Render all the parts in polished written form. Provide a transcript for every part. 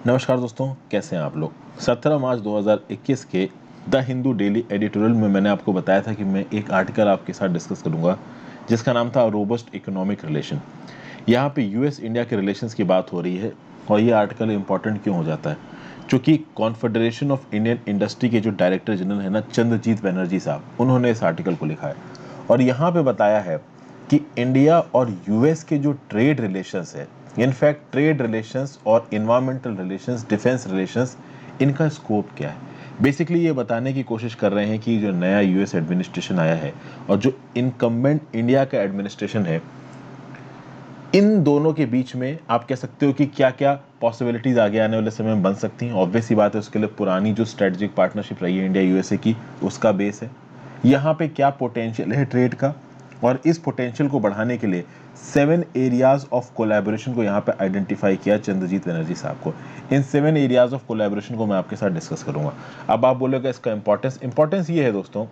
नमस्कार दोस्तों, कैसे हैं आप लोग। 17 मार्च 2021 के द हिंदू डेली एडिटोरियल में मैंने आपको बताया था कि मैं एक आर्टिकल आपके साथ डिस्कस करूंगा जिसका नाम था रोबस्ट इकोनॉमिक रिलेशन। यहाँ पे यूएस इंडिया के रिलेशंस की बात हो रही है और ये आर्टिकल इंपॉर्टेंट क्यों हो जाता है, क्योंकि कॉन्फेडरेशन ऑफ इंडियन इंडस्ट्री के जो डायरेक्टर जनरल है ना, चंद्रजीत बनर्जी साहब, उन्होंने इस आर्टिकल को लिखा है और यहाँ पे बताया है कि इंडिया और यूएस के जो ट्रेड रिलेशंस है, इनफैक्ट ट्रेड रिलेशंस और इन्वायरमेंटल रिलेशंस, डिफेंस रिलेशंस, इनका स्कोप क्या है। बेसिकली ये बताने की कोशिश कर रहे हैं कि जो नया यूएस एडमिनिस्ट्रेशन आया है और जो इनकम्बेंट इंडिया का एडमिनिस्ट्रेशन है, इन दोनों के बीच में आप कह सकते हो कि क्या क्या पॉसिबिलिटीज आगे आने वाले समय में बन सकती हैं। ऑब्वियस सी बात है, उसके लिए पुरानी जो स्ट्रेटेजिक पार्टनरशिप रही है इंडिया यूएसए की, उसका बेस है। यहाँ पे क्या पोटेंशियल है ट्रेड का, और इस पोटेंशियल को बढ़ाने के लिए 7 एरियाज ऑफ कोलैबोरेशन को यहाँ पे आइडेंटिफाई किया चंद्रजीत बनर्जी साहब को। इन 7 एरियाज ऑफ कोलैबोरेशन को मैं आपके साथ डिस्कस करूंगा। अब आप बोलोगे इसका इंपॉर्टेंस ये है दोस्तों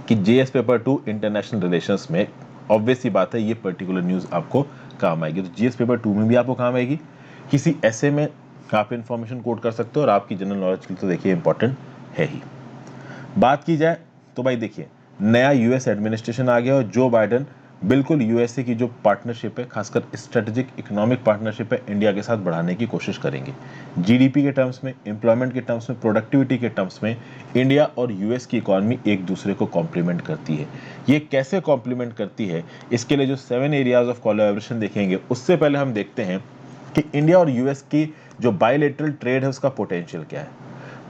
कि जेएस पेपर 2 इंटरनेशनल रिलेशंस में ऑब्वियस सी बात है ये पर्टिकुलर न्यूज़ आपको काम आएगी। तो जीएस पेपर 2 में भी आपको काम आएगी, किसी ऐसे में आप इंफॉर्मेशन कोड कर सकते हो और आपकी जनरल नॉलेज के लिए तो देखिए इंपॉर्टेंट है ही। बात की जाए तो भाई देखिए, नया यूएस एडमिनिस्ट्रेशन आ गया और जो बाइडेन बिल्कुल यूएसए की जो पार्टनरशिप है, खासकर स्ट्रेटेजिक इकोनॉमिक पार्टनरशिप है, इंडिया के साथ बढ़ाने की कोशिश करेंगे। जीडीपी के टर्म्स में, एम्प्लॉयमेंट के टर्म्स में, प्रोडक्टिविटी के टर्म्स में इंडिया और यूएस की इकोनॉमी एक दूसरे को कॉम्प्लीमेंट करती है। ये कैसे कॉम्प्लीमेंट करती है, इसके लिए जो 7 एरियाज ऑफ कोलैबोरेशन देखेंगे, उससे पहले हम देखते हैं कि इंडिया और यूएस की जो बायलैटरल ट्रेड है उसका पोटेंशियल क्या है।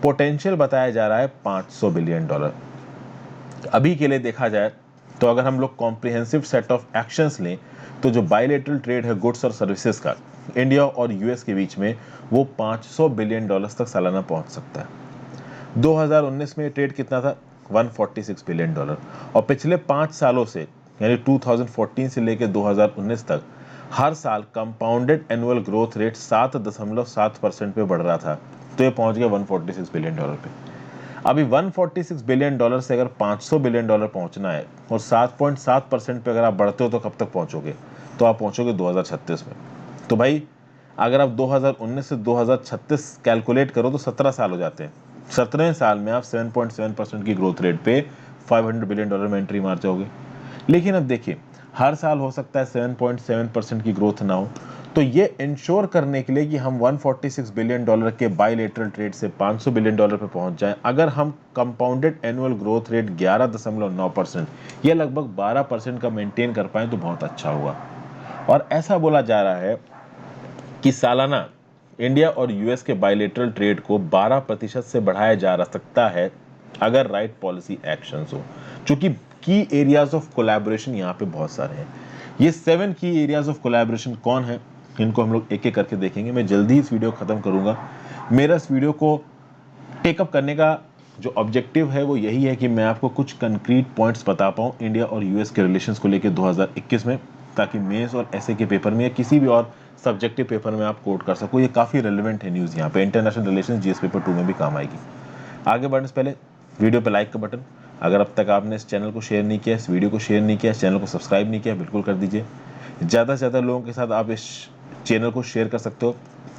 पोटेंशियल बताया जा रहा है $500 बिलियन। अभी के लिए देखा जाए तो अगर हम लोग कॉम्प्रिहेंसिव सेट ऑफ एक्शंस लें तो जो बायलैटरल ट्रेड है गुड्स और सर्विसेज का इंडिया और यूएस के बीच में, वो $500 बिलियन तक सालाना पहुंच सकता है। 2019 में ट्रेड कितना था? $146 बिलियन। और पिछले 5 सालों से, यानी 2014 से लेकर 2019 तक, हर साल कंपाउंडेड एनुअल ग्रोथ रेट 7.7% पे बढ़ रहा था। तो ये पहुंच गया $146 बिलियन पे। अभी $146 बिलियन से अगर $500 बिलियन पहुंचना है और 7.7% पे अगर आप बढ़ते हो तो कब तक पहुंचोगे? तो आप पहुंचोगे 2036 में। तो भाई अगर आप 2019 से 2036 कैलकुलेट करो तो 17 साल हो जाते हैं। 17वें साल में आप 7.7% की ग्रोथ रेट पे $500 बिलियन में एंट्री मार जाओगे। लेकिन अब देखिए, हर साल हो सकता है 7.7% की ग्रोथ ना हो, तो ये इंश्योर करने के लिए कि हम $146 बिलियन के बायलैटरल ट्रेड से $500 बिलियन पे पहुंच जाएं, अगर हम कंपाउंडेड एनुअल ग्रोथ रेट 11.9% या लगभग 12% का मेंटेन कर पाएं तो बहुत अच्छा होगा। और ऐसा बोला जा रहा है कि सालाना इंडिया और यूएस के बायलैटरल ट्रेड को 12% से बढ़ाया जा सकता है अगर राइट पॉलिसी एक्शंस हो। चूंकि की एरियाज ऑफ कोलैबोरेशन यहाँ पे बहुत सारे हैं। ये 7 की एरियाज ऑफ कोलैबोरेशन कौन है, इनको हम लोग एक एक करके देखेंगे। मैं जल्दी इस वीडियो खत्म करूंगा। मेरा इस वीडियो को टेकअप करने का जो ऑब्जेक्टिव है वो यही है कि मैं आपको कुछ कंक्रीट पॉइंट्स बता पाऊँ इंडिया और यूएस के रिलेशंस को लेकर 2021 में, ताकि मेंस और ऐसे के पेपर में या किसी भी और सब्जेक्टिव पेपर में आप कोट कर सको। ये काफ़ी रेलिवेंट है न्यूज़, यहाँ पे इंटरनेशनल रिलेशन जीएस पेपर 2 में भी काम आएगी। आगे बढ़ने से पहले वीडियो पे लाइक का बटन, अगर अब तक आपने इस चैनल को शेयर नहीं किया, इस वीडियो को शेयर नहीं किया, इस चैनल को सब्सक्राइब नहीं किया, बिल्कुल कर दीजिए। ज़्यादा से ज़्यादा लोगों के साथ आप इस चैनल को शेयर कर सकते हो।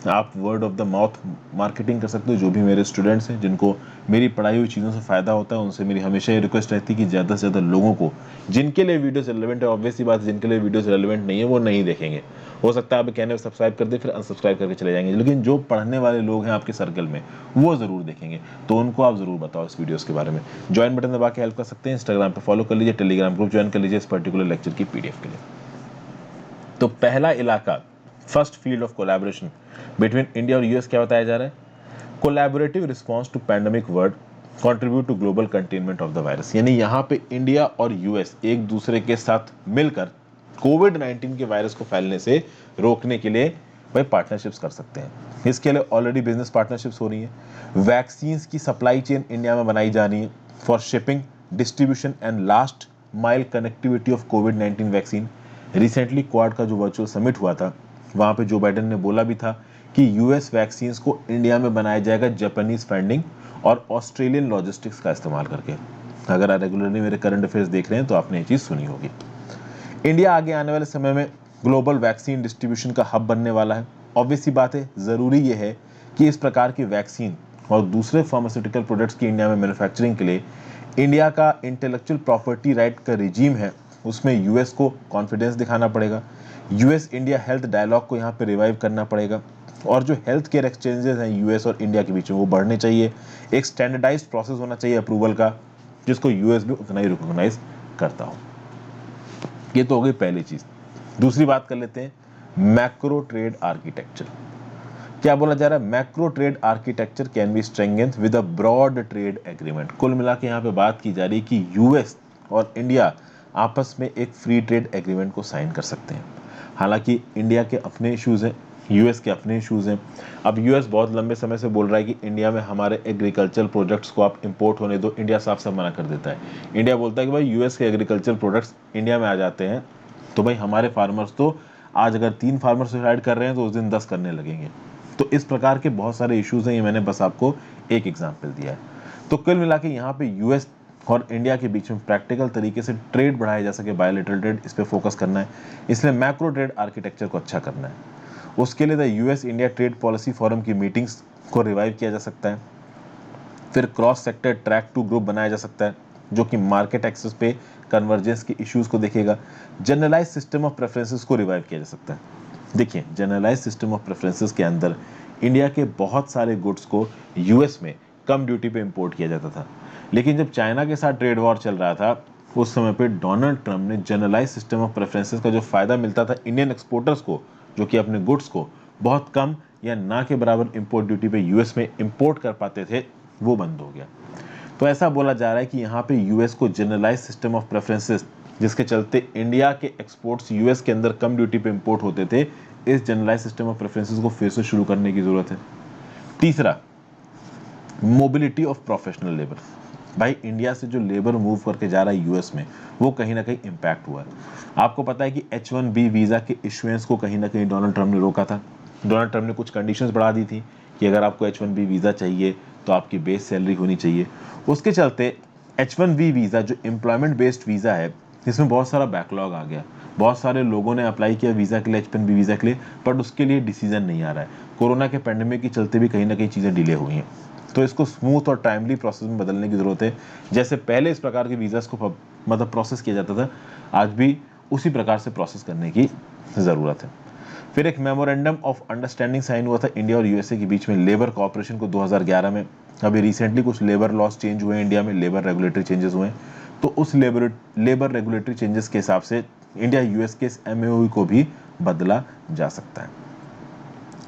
आप word of the mouth marketing कर सकते हो। जो भी मेरे स्टूडेंट्स हैं जिनको मेरी पढ़ाई हुई चीज़ों से फ़ायदा होता है, उनसे मेरी हमेशा ये रिक्वेस्ट रहती है कि ज़्यादा से ज़्यादा लोगों को, जिनके लिए वीडियोस रेलेवेंट है, ऑब्वियस सी बात है जिनके लिए वीडियोस रेलेवेंट नहीं है वो नहीं देखेंगे। हो सकता है आप कहने पर सब्सक्राइब कर दे फिर अनसब्सक्राइब करके चले जाएंगे, लेकिन जो पढ़ने वाले लोग हैं आपके सर्कल में वो ज़रूर देखेंगे। तो उनको आप ज़रूर बताओ इस वीडियोज़ के बारे में। ज्वाइन बटन दबा के हेल्प कर सकते हैं। इंस्टाग्राम पर फॉलो कर लीजिए, टेलीग्राम ग्रुप ज्वाइन कर लीजिए इस पर्टिकुलर लेक्चर की पीडीएफ के लिए। तो पहला इलाका, first field of collaboration between India और यूएस, क्या बताया जा रहा है? Collaborative response to pandemic would contribute to global containment of the virus. यानी यहाँ पे इंडिया और यूएस एक दूसरे के साथ मिलकर कोविड-19 के वायरस को फैलने से रोकने के लिए भाई पार्टनरशिप्स कर सकते हैं। इसके लिए ऑलरेडी बिजनेस पार्टनरशिप्स हो रही है। वैक्सीन की सप्लाई चेन इंडिया में बनाई जा रही है for shipping, distribution and last mile connectivity of covid vaccine. Recently quad का जो वर्चुअल समिट हुआ था, वहाँ पे जो बाइडेन ने बोला भी था कि यूएस वैक्सीन्स को इंडिया में बनाया जाएगा जापानीज फंडिंग और ऑस्ट्रेलियन लॉजिस्टिक्स का इस्तेमाल करके। अगर आप रेगुलरली मेरे करंट अफेयर्स देख रहे हैं तो आपने ये चीज़ सुनी होगी। इंडिया आगे आने वाले समय में ग्लोबल वैक्सीन डिस्ट्रीब्यूशन का हब बनने वाला है। ऑब्वियस सी बात है, ज़रूरी ये है कि इस प्रकार की वैक्सीन और दूसरे फार्मास्यूटिकल प्रोडक्ट्स की इंडिया में मैन्युफैक्चरिंग के लिए इंडिया का इंटेलेक्चुअल प्रॉपर्टी राइट का रिजीम है, उसमें यूएस को कॉन्फिडेंस दिखाना पड़ेगा। यूएस इंडिया हेल्थ डायलॉग को यहाँ पे रिवाइव करना पड़ेगा और जो हेल्थ केयर एक्सचेंजेस हैं यूएस और इंडिया के बीच में वो बढ़ने चाहिए। एक स्टैंडर्डाइज्ड प्रोसेस होना चाहिए अप्रूवल का, जिसको यूएस भी उतना ही रिकॉग्नाइज करता हो। ये तो हो गई पहली चीज। दूसरी बात कर लेते हैं, मैक्रो ट्रेड आर्किटेक्चर। क्या बोला जा रहा है? Macro trade architecture can be strengthened with a broad trade agreement. कुल मिला के यहाँ पे बात की जा रही है कि यूएस और इंडिया आपस में एक फ्री ट्रेड एग्रीमेंट को साइन कर सकते हैं। हालांकि इंडिया के अपने इश्यूज हैं, यूएस के अपने इश्यूज हैं। अब यूएस बहुत लंबे समय से बोल रहा है कि इंडिया में हमारे एग्रीकल्चर प्रोडक्ट्स को आप इंपोर्ट होने दो, इंडिया साफ साफ मना कर देता है। इंडिया बोलता है कि भाई यूएस के एग्रीकल्चर प्रोडक्ट्स इंडिया में आ जाते हैं तो भाई हमारे फार्मर्स तो आज अगर 3 फार्मर सुसाइड कर रहे हैं तो उस दिन 10 करने लगेंगे। तो इस प्रकार के बहुत सारे इश्यूज हैं, ये मैंने बस आपको एक एग्जांपल दिया है। तो कुल मिला के यहाँ पे यूएस और इंडिया के बीच में प्रैक्टिकल तरीके से ट्रेड बढ़ाया जा सके, बायोलेटरल ट्रेड, इस पे फोकस करना है। इसलिए मैक्रो ट्रेड आर्किटेक्चर को अच्छा करना है। उसके लिए the US India trade policy forum की मीटिंग्स को रिवाइव किया जा सकता है। फिर क्रॉस सेक्टर ट्रैक 2 ग्रुप बनाया जा सकता है जो कि मार्केट एक्सेस पे कन्वर्जेंस के इश्यूज को देखेगा। जनरलाइज सिस्टम ऑफ प्रेफरेंसेस को रिवाइव किया जा सकता है। देखिए, जनरलाइज सिस्टम ऑफ प्रेफरेंसेस के अंदर इंडिया के बहुत सारे गुड्स को यूएस में कम ड्यूटी पे इंपोर्ट किया जाता था, लेकिन जब चाइना के साथ ट्रेड वॉर चल रहा था उस समय पे डोनाल्ड ट्रंप ने जनरलाइज सिस्टम ऑफ प्रेफरेंसेस का जो फायदा मिलता था इंडियन एक्सपोर्टर्स को, जो कि अपने गुड्स को बहुत कम या ना के बराबर इंपोर्ट ड्यूटी पे यूएस में इंपोर्ट कर पाते थे, वो बंद हो गया। तो ऐसा बोला जा रहा है कि यहाँ पे यूएस को जनरलाइज सिस्टम ऑफ प्रेफरेंसेस, जिसके चलते इंडिया के एक्सपोर्ट्स यूएस के अंदर कम ड्यूटी पे इंपोर्ट होते थे, इस जनरलाइज सिस्टम ऑफ प्रेफरेंसेस को फिर से शुरू करने की जरूरत है। तीसरा, मोबिलिटी ऑफ प्रोफेशनल लेबर। भाई इंडिया से जो लेबर मूव करके जा रहा है यूएस में, वो कहीं ना कहीं इम्पैक्ट हुआ है। आपको पता है कि H1B वीजा के इशुएंस को कहीं ना कहीं डोनाल्ड ट्रंप ने रोका था। डोनाल्ड ट्रंप ने कुछ कंडीशंस बढ़ा दी थी कि अगर आपको H1B वीजा चाहिए तो आपकी बेस सैलरी होनी चाहिए। उसके चलते H1B वीजा जो एम्प्लॉयमेंट बेस्ड वीजा है, इसमें बहुत सारा बैकलॉग आ गया। बहुत सारे लोगों ने अप्लाई किया वीजा के लिए, H1B वीजा के लिए, बट उसके लिए डिसीजन नहीं आ रहा है। कोरोना के पैंडेमिक के चलते भी कहीं ना कहीं चीजें डिले हुई हैं। तो इसको स्मूथ और टाइमली प्रोसेस में बदलने की जरूरत है। जैसे पहले इस प्रकार के वीजास को मतलब प्रोसेस किया जाता था, आज भी उसी प्रकार से प्रोसेस करने की जरूरत है। फिर एक मेमोरेंडम ऑफ अंडरस्टैंडिंग साइन हुआ था इंडिया और यूएसए के बीच में लेबर कोऑपरेशन को 2011 में। अभी रिसेंटली कुछ लेबर लॉस चेंज हुए हैं इंडिया में, लेबर रेगुलेटरी चेंजेस हुए हैं, तो उस लेबर रेगुलेटरी चेंजेस के हिसाब से इंडिया यूएस के एमओयू को भी बदला जा सकता है।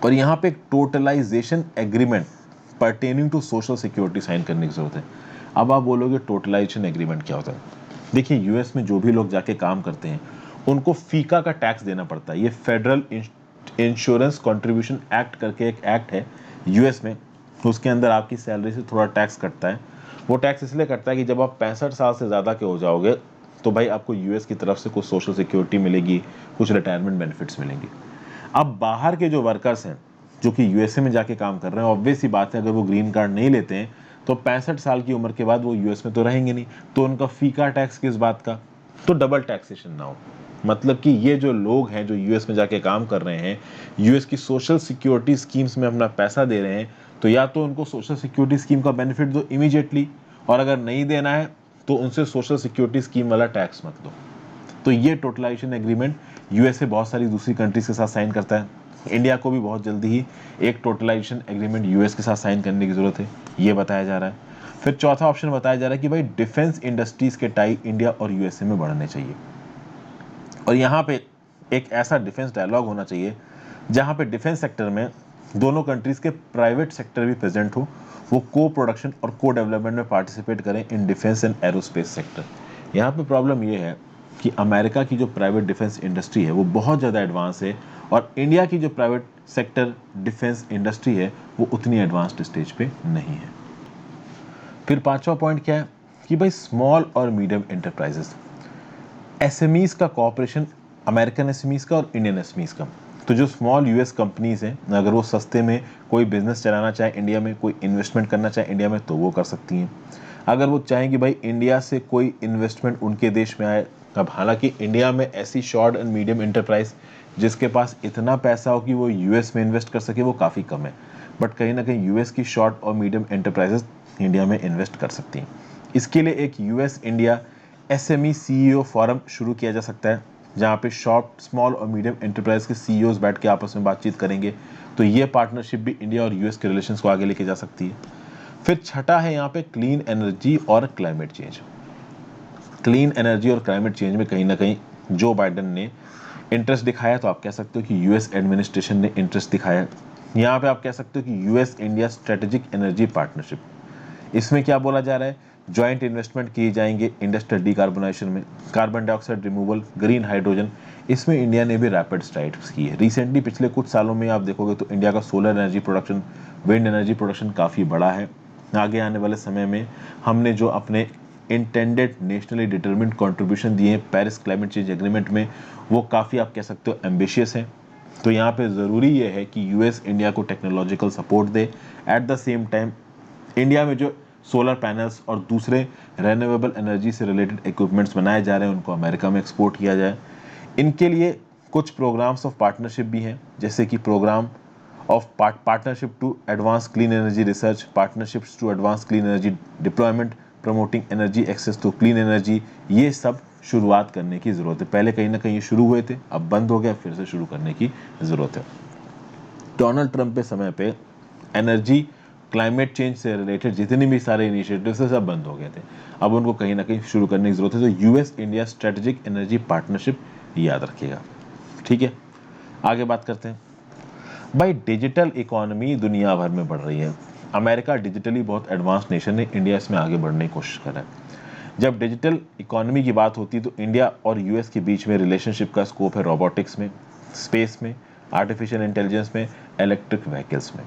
और यहाँ पे एक totalization agreement pertaining to social security sign करने की जरूरत है। अब आप बोलोगे टोटलाइजेशन एग्रीमेंट क्या होता है? देखिए, यूएस में जो भी लोग जाके काम करते हैं उनको फीका का टैक्स देना पड़ता है। ये फेडरल इंश्योरेंस कंट्रीब्यूशन एक्ट करके एक एक्ट है यूएस में, उसके अंदर आपकी सैलरी से थोड़ा टैक्स कटता है। वो टैक्स इसलिए कटता है कि जब आप 65 साल से ज़्यादा के हो जाओगे तो भाई आपको यूएस की तरफ से कुछ सोशल सिक्योरिटी मिलेगी, कुछ रिटायरमेंट बेनिफिट्स मिलेंगी। अब बाहर के जो वर्कर्स हैं जो कि यूएसए में जाके काम कर रहे हैं, ऑब्वियस सी बात है अगर वो ग्रीन कार्ड नहीं लेते हैं तो 65 साल की उम्र के बाद वो यूएस में तो रहेंगे नहीं, तो उनका फीका टैक्स किस बात का? तो डबल टैक्सेशन ना हो। मतलब कि ये जो लोग हैं जो यूएस में जाके काम कर रहे हैं, यूएस की सोशल सिक्योरिटी स्कीम्स में अपना पैसा दे रहे हैं, तो या तो उनको सोशल सिक्योरिटी स्कीम का बेनिफिट दो इमीडिएटली, और अगर नहीं देना है तो उनसे सोशल सिक्योरिटी स्कीम वाला टैक्स मत दो। तो ये टोटलाइजेशन एग्रीमेंट यूएसए बहुत सारी दूसरी कंट्रीज के साथ साइन करता है। इंडिया को भी बहुत जल्दी ही एक टोटलाइजेशन एग्रीमेंट यूएस के साथ साइन करने की जरूरत है, ये बताया जा रहा है। फिर चौथा ऑप्शन बताया जा रहा है कि भाई डिफेंस इंडस्ट्रीज के टाई इंडिया और यूएसए में बढ़ने चाहिए, और यहाँ पे एक ऐसा डिफेंस डायलॉग होना चाहिए जहाँ पे डिफेंस सेक्टर में दोनों कंट्रीज के प्राइवेट सेक्टर भी प्रेजेंट हो, वो को प्रोडक्शन और को डेवलपमेंट में पार्टिसिपेट करें in defence and aerospace sector. यहाँ पे प्रॉब्लम ये है कि अमेरिका की जो प्राइवेट डिफेंस इंडस्ट्री है वो बहुत ज़्यादा एडवांस है, और इंडिया की जो प्राइवेट सेक्टर डिफेंस इंडस्ट्री है वो उतनी एडवांस्ड स्टेज पे नहीं है। फिर पांचवा पॉइंट क्या है कि भाई स्मॉल और मीडियम एंटरप्राइजेस, एसएमईज का कॉपरेशन, अमेरिकन एसएमईज का और इंडियन एसएमईज का। तो जो स्मॉल यूएस कंपनीज हैं, अगर वो सस्ते में कोई बिजनेस चलाना चाहे इंडिया में, कोई इन्वेस्टमेंट करना चाहे इंडिया में, तो वो कर सकती हैं। अगर वो चाहें कि भाई इंडिया से कोई इन्वेस्टमेंट उनके देश में आए, अब हालांकि इंडिया में ऐसी शॉर्ट एंड मीडियम एंटरप्राइज जिसके पास इतना पैसा हो कि वो यूएस में इन्वेस्ट कर सके वो काफ़ी कम है, बट कहीं ना कहीं यूएस की शॉर्ट और मीडियम एंटरप्राइजेस इंडिया में इन्वेस्ट कर सकती हैं। इसके लिए एक US India SME CEO forum शुरू किया जा सकता है, जहाँ पे शॉर्ट, स्मॉल और मीडियम एंटरप्राइज के सीईओज बैठ के आपस में बातचीत करेंगे। तो ये पार्टनरशिप भी इंडिया और यूएस के रिलेशंस को आगे लेके जा सकती है। फिर छठा है यहाँ पे क्लीन एनर्जी और क्लाइमेट चेंज। क्लीन एनर्जी और क्लाइमेट चेंज में कहीं ना कहीं जो बाइडेन ने इंटरेस्ट दिखाया, तो आप कह सकते हो कि यूएस एडमिनिस्ट्रेशन ने इंटरेस्ट दिखाया। यहाँ पे आप कह सकते हो कि US India strategic energy partnership, इसमें क्या बोला जा रहा है, ज्वाइंट इन्वेस्टमेंट किए जाएंगे इंडस्ट्रियल डिकार्बोनाइजेशन में, carbon dioxide removal, green hydrogen, इसमें इंडिया ने भी रैपिड स्ट्राइड्स की है। रिसेंटली पिछले कुछ सालों में आप देखोगे तो इंडिया का solar energy production, wind energy production काफ़ी बड़ा है। आगे आने वाले समय में हमने जो अपने इंटेंडेड नेशनली डिटरमिन्ड कंट्रीब्यूशन दिए हैं पेरिस क्लाइमेट चेंज एग्रीमेंट में, वो काफ़ी आप कह सकते हो एम्बिशियस है। तो यहाँ पे ज़रूरी ये है कि यूएस इंडिया को technological support they. At the same time India में जो सोलर पैनल्स और दूसरे रेन्यूएबल एनर्जी से रिलेटेड इक्विपमेंट्स बनाए जा रहे हैं उनको अमेरिका में एक्सपोर्ट किया जाए। इनके लिए कुछ प्रोग्राम्स ऑफ पार्टनरशिप भी हैं, जैसे कि programme of partnership to advance clean energy research, partnerships to advance clean energy deployment, promoting energy access to clean energy. ये सब शुरुआत करने की ज़रूरत है। पहले कहीं ना कहीं शुरू हुए थे, अब बंद हो गया, फिर से शुरू करने की ज़रूरत है। डोनाल्ड ट्रंप के समय पे एनर्जी, क्लाइमेट चेंज से रिलेटेड जितने भी सारे इनिशिएटिव्स थे सब बंद हो गए थे, अब उनको कहीं ना कहीं शुरू करने की ज़रूरत है। तो US India strategic energy partnership याद रखिएगा, ठीक है। आगे बात करते हैं भाई, डिजिटल इकोनॉमी दुनिया भर में बढ़ रही है। अमेरिका डिजिटली बहुत एडवांस नेशन है, इंडिया इसमें आगे बढ़ने की कोशिश कर रहा है। जब डिजिटल इकोनॉमी की बात होती है तो इंडिया और यूएस के बीच में रिलेशनशिप का स्कोप है रोबोटिक्स में, स्पेस में, आर्टिफिशियल इंटेलिजेंस में, इलेक्ट्रिक व्हीकल्स में।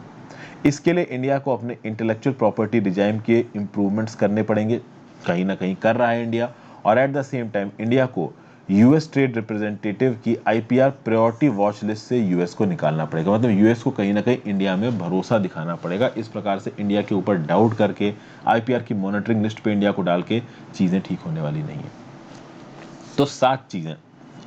इसके लिए इंडिया को अपने इंटेलेक्चुअल प्रॉपर्टी डिजाइन के इम्प्रूवमेंट्स करने पड़ेंगे, कहीं ना कहीं कर रहा है इंडिया। और at the same time India को यूएस ट्रेड रिप्रेजेंटेटिव की आईपीआर प्रायोरिटी वॉच लिस्ट से यूएस को निकालना पड़ेगा। मतलब यूएस को कहीं ना कहीं इंडिया में भरोसा दिखाना पड़ेगा। इस प्रकार से इंडिया के ऊपर डाउट करके आईपीआर की मॉनिटरिंग लिस्ट पे इंडिया को डाल के चीज़ें ठीक होने वाली नहीं है। तो 7 चीज़ें,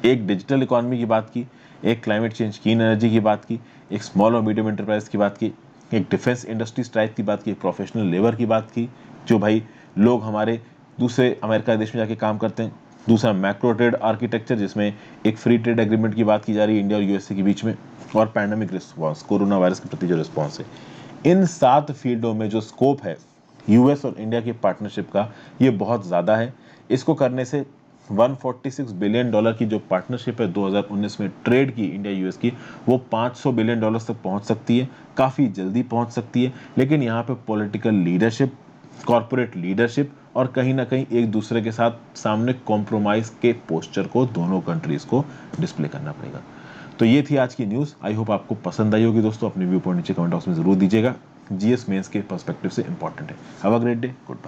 एक डिजिटल इकोनॉमी की बात की, एक क्लाइमेट चेंज क्लीन एनर्जी की बात की, एक स्मॉल और मीडियम एंटरप्राइज की बात की, एक डिफेंस इंडस्ट्री स्ट्राइक की बात की, एक प्रोफेशनल लेबर की बात की, जो भाई लोग हमारे दूसरे अमेरिका देश में जाके काम करते हैं। दूसरा मैक्रो ट्रेड आर्किटेक्चर, जिसमें एक फ्री ट्रेड एग्रीमेंट की बात की जा रही है इंडिया और यूएसए के बीच में। और पैंडेमिक रिस्पॉन्स, कोरोना वायरस के प्रति जो रिस्पॉन्स है। इन 7 फील्डों में जो स्कोप है यूएस और इंडिया की पार्टनरशिप का, ये बहुत ज़्यादा है। इसको करने से $146 बिलियन की जो पार्टनरशिप है 2019 में ट्रेड की इंडिया यूएस की, वो $500 बिलियन तक पहुंच सकती है, काफ़ी जल्दी पहुंच सकती है। लेकिन यहाँ पे पॉलिटिकल लीडरशिप, कॉरपोरेट लीडरशिप और कहीं ना कहीं एक दूसरे के साथ सामने कॉम्प्रोमाइज़ के पोस्चर को दोनों कंट्रीज़ को डिस्प्ले करना पड़ेगा। तो ये थी आज की न्यूज़। आई होप आपको पसंद आई होगी दोस्तों। अपने व्यू पॉइंट नीचे कमेंट बॉक्स में ज़रूर दीजिएगा। जीएस मेंस के पर्सपेक्टिव से इंपॉर्टेंट है। Have a great day, good bye.